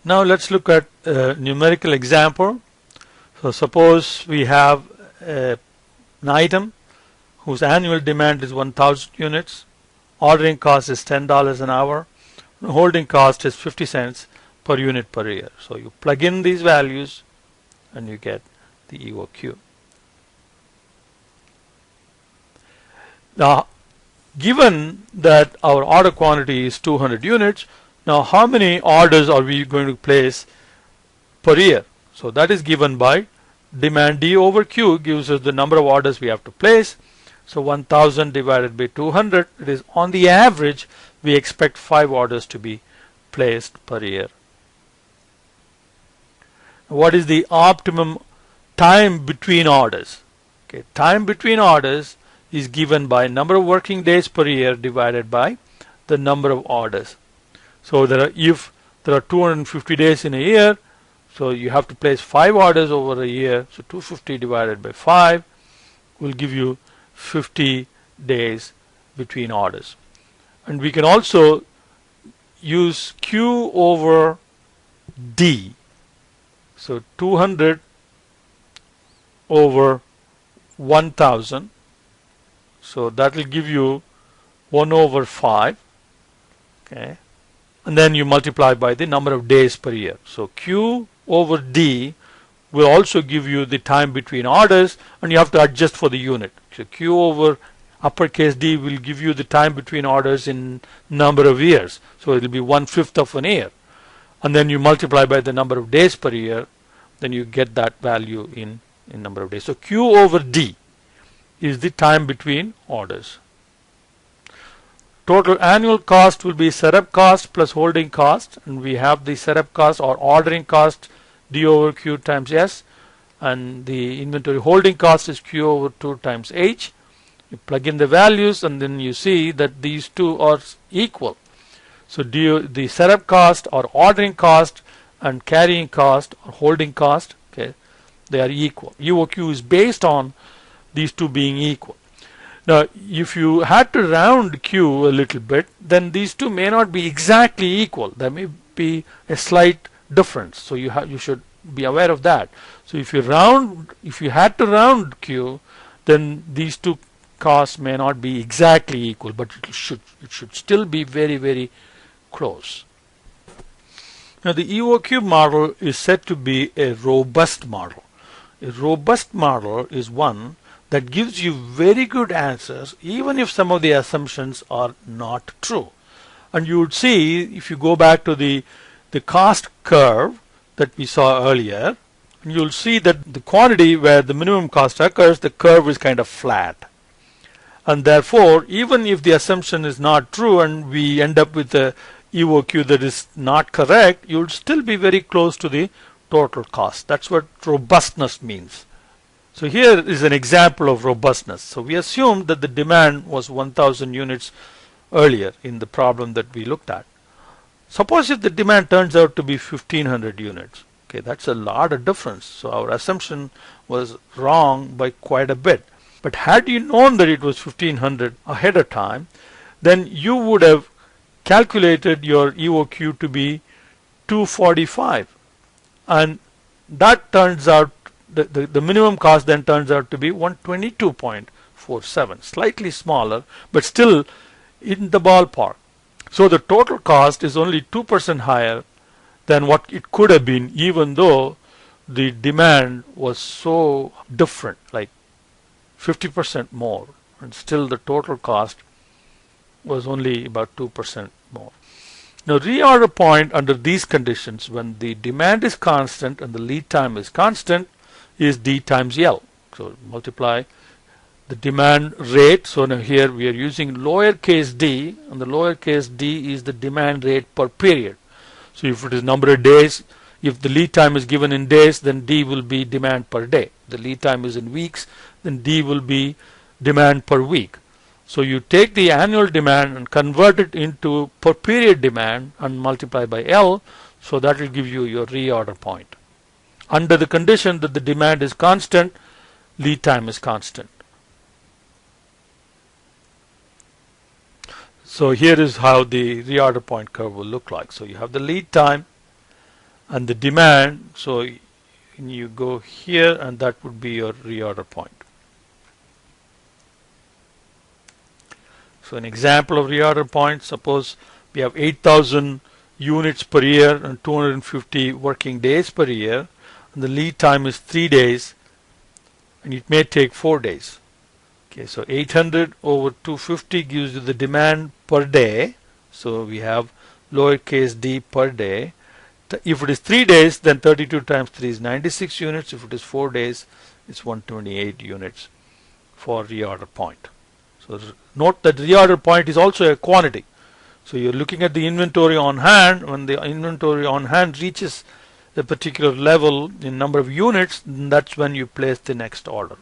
Now let's look at a numerical example. So suppose we have an item whose annual demand is 1,000 units, ordering cost is $10 an hour, and holding cost is 50 cents per unit per year. So you plug in these values and you get the EOQ. Now, given that our order quantity is 200 units, now how many orders are we going to place per year? So that is given by demand D over Q gives us the number of orders we have to place. So 1000 divided by 200, it is on the average we expect 5 orders to be placed per year. What is the optimum time between orders? Okay, time between orders is given by number of working days per year divided by the number of orders. So if there are 250 days in a year, so you have to place 5 orders over a year. So 250 divided by 5 will give you 50 days between orders. And we can also use Q over D. So 200 over 1000. So that will give you 1 over 5. Okay. And then you multiply by the number of days per year. So Q over D will also give you the time between orders, and you have to adjust for the unit. So Q over uppercase D will give you the time between orders in number of years. So it will be 1/5 of an year. And then you multiply by the number of days per year, then you get that value in number of days. So Q over D is the time between orders. Total annual cost will be setup cost plus holding cost, and we have the setup cost or ordering cost D over Q times S, and the inventory holding cost is Q over 2 times H. You plug in the values and then you see that these two are equal. So the setup cost or ordering cost and carrying cost or holding cost, okay, they are equal. EOQ is based on these two being equal. Now, if you had to round Q a little bit, then these two may not be exactly equal. There may be a slight difference. So you should be aware of that. So if you had to round Q, then these two costs may not be exactly equal, but it should still be very, very close. Now, the EOQ model is said to be a robust model. A robust model is one that gives you very good answers even if some of the assumptions are not true. And you would see, if you go back to the cost curve that we saw earlier, you'll see that the quantity where the minimum cost occurs, the curve is kind of flat. And therefore, even if the assumption is not true and we end up with a EOQ that is not correct, you'll still be very close to the total cost. That's what robustness means. So here is an example of robustness. So we assumed that the demand was 1000 units earlier in the problem that we looked at. Suppose if the demand turns out to be 1500 units. Okay, that's a lot of difference. So our assumption was wrong by quite a bit. But had you known that it was 1500 ahead of time, then you would have calculated your EOQ to be 245. And that turns out the minimum cost then turns out to be 122.47, slightly smaller, but still in the ballpark. So the total cost is only 2% higher than what it could have been, even though the demand was so different, like 50% more, and still the total cost was only about 2% more. Now, reorder point under these conditions, when the demand is constant and the lead time is constant, is D times L. So multiply the demand rate. So now here we are using lowercase d, and the lowercase d is the demand rate per period. So if it is number of days, if the lead time is given in days, then D will be demand per day. The lead time is in weeks, then D will be demand per week. So you take the annual demand and convert it into per period demand and multiply by L, so that will give you your reorder point. Under the condition that the demand is constant, lead time is constant. So here is how the reorder point curve will look like. So you have the lead time, and the demand, so you go here and that would be your reorder point. So an example of reorder point, suppose we have 8,000 units per year and 250 working days per year, and the lead time is 3 days, and it may take 4 days. Okay, so 800 over 250 gives you the demand per day. So we have lowercase d per day. If it is 3 days, then 32 times 3 is 96 units. If it is 4 days, it's 128 units for reorder point. So note that reorder point is also a quantity. So you're looking at the inventory on hand. When the inventory on hand reaches a particular level in number of units, that's when you place the next order.